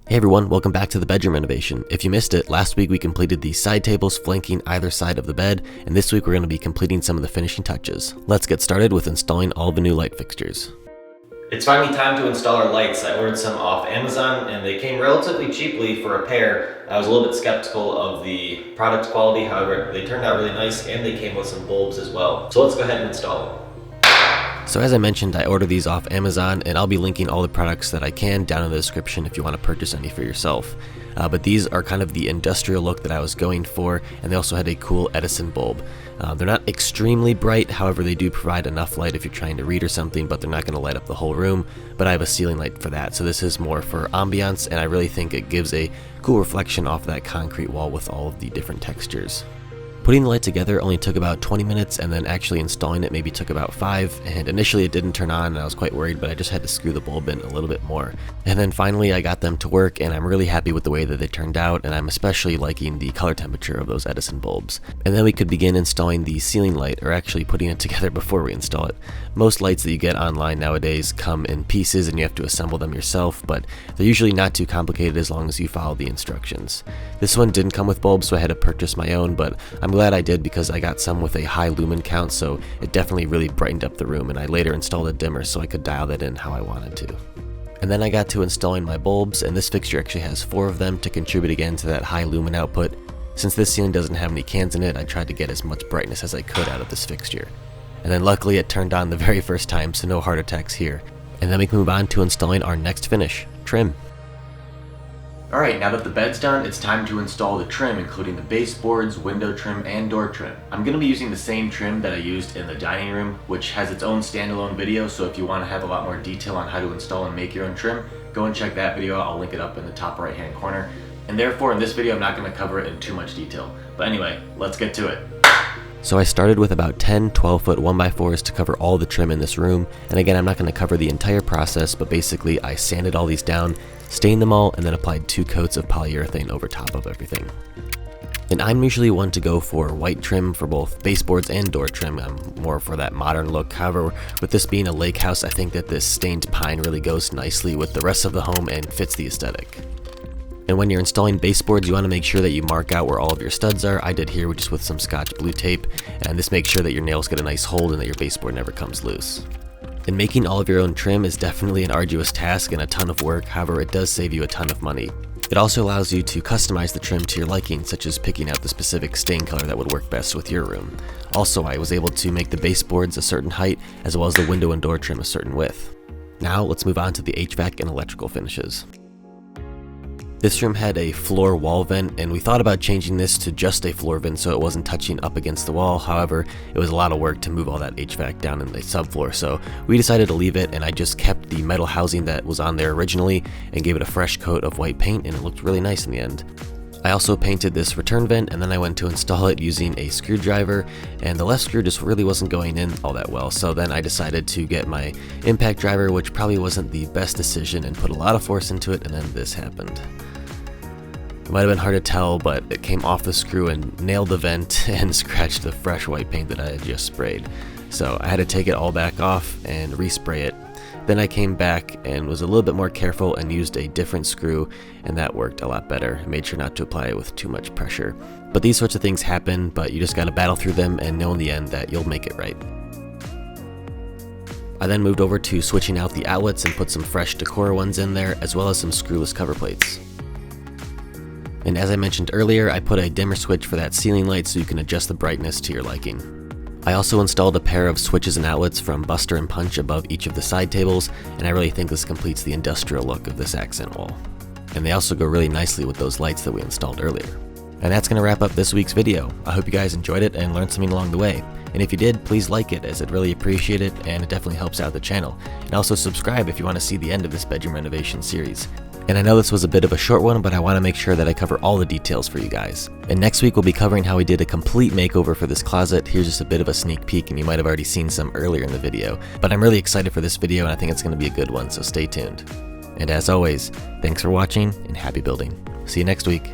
Hey everyone, welcome back to the bedroom renovation. If you missed it, last week we completed the side tables flanking either side of the bed, and this week we're going to be completing some of the finishing touches. Let's get started with installing all the new light fixtures. It's finally time to install our lights. I ordered some off Amazon and they came relatively cheaply for a pair. I was a little bit skeptical of the product quality, however they turned out really nice and they came with some bulbs as well. So let's go ahead and install them. So as I mentioned, I ordered these off Amazon and I'll be linking all the products that I can down in the description if you want to purchase any for yourself. But these are kind of the industrial look that I was going for, and they also had a cool Edison bulb. They're not extremely bright, however they do provide enough light if you're trying to read or something, but they're not going to light up the whole room. But I have a ceiling light for that, so this is more for ambiance, and I really think it gives a cool reflection off that concrete wall with all of the different textures. Putting the light together only took about 20 minutes, and then actually installing it maybe took about 5, and initially it didn't turn on and I was quite worried, but I just had to screw the bulb in a little bit more. And then finally I got them to work, and I'm really happy with the way that they turned out, and I'm especially liking the color temperature of those Edison bulbs. And then we could begin installing the ceiling light, or actually putting it together before we install it. Most lights that you get online nowadays come in pieces and you have to assemble them yourself, but they're usually not too complicated as long as you follow the instructions. This one didn't come with bulbs, so I had to purchase my own, but I'm glad I did because I got some with a high lumen count, so it definitely really brightened up the room, and I later installed a dimmer so I could dial that in how I wanted to. And then I got to installing my bulbs, and this fixture actually has 4 of them to contribute again to that high lumen output. Since this ceiling doesn't have any cans in it, I tried to get as much brightness as I could out of this fixture. And then luckily it turned on the very first time, so no heart attacks here. And then we can move on to installing our next finish, trim. Alright, now that the bed's done, it's time to install the trim, including the baseboards, window trim, and door trim. I'm going to be using the same trim that I used in the dining room, which has its own standalone video, so if you want to have a lot more detail on how to install and make your own trim, go and check that video out. I'll link it up in the top right hand corner. And therefore in this video I'm not going to cover it in too much detail. But anyway, let's get to it. So I started with about 10 12-foot 1x4s to cover all the trim in this room, and again I'm not going to cover the entire process, but basically I sanded all these down, stained them all, and then applied 2 coats of polyurethane over top of everything. And I'm usually one to go for white trim for both baseboards and door trim. I'm more for that modern look. However, with this being a lake house, I think that this stained pine really goes nicely with the rest of the home and fits the aesthetic. And when you're installing baseboards, you want to make sure that you mark out where all of your studs are. I did here just with some Scotch blue tape, and this makes sure that your nails get a nice hold and that your baseboard never comes loose. And making all of your own trim is definitely an arduous task and a ton of work, however it does save you a ton of money. It also allows you to customize the trim to your liking, such as picking out the specific stain color that would work best with your room. Also, I was able to make the baseboards a certain height, as well as the window and door trim a certain width. Now let's move on to the HVAC and electrical finishes. This room had a floor wall vent, and we thought about changing this to just a floor vent so it wasn't touching up against the wall. However, it was a lot of work to move all that HVAC down in the subfloor, so we decided to leave it, and I just kept the metal housing that was on there originally and gave it a fresh coat of white paint, and it looked really nice in the end. I also painted this return vent, and then I went to install it using a screwdriver, and the left screw just really wasn't going in all that well, so then I decided to get my impact driver, which probably wasn't the best decision, and put a lot of force into it, and then this happened. It might have been hard to tell, but it came off the screw and nailed the vent and scratched the fresh white paint that I had just sprayed. So I had to take it all back off and respray it. Then I came back and was a little bit more careful and used a different screw, and that worked a lot better. I made sure not to apply it with too much pressure. But these sorts of things happen, but you just gotta battle through them and know in the end that you'll make it right. I then moved over to switching out the outlets and put some fresh Decora ones in there, as well as some screwless cover plates. And as I mentioned earlier, I put a dimmer switch for that ceiling light so you can adjust the brightness to your liking. I also installed a pair of switches and outlets from Buster and Punch above each of the side tables, and I really think this completes the industrial look of this accent wall. And they also go really nicely with those lights that we installed earlier. And that's going to wrap up this week's video. I hope you guys enjoyed it and learned something along the way. And if you did, please like it, as I'd really appreciate it, and it definitely helps out the channel. And also subscribe if you want to see the end of this bedroom renovation series. And I know this was a bit of a short one, but I want to make sure that I cover all the details for you guys. And next week we'll be covering how we did a complete makeover for this closet. Here's just a bit of a sneak peek, and you might have already seen some earlier in the video. But I'm really excited for this video, and I think it's going to be a good one, so stay tuned. And as always, thanks for watching and happy building. See you next week.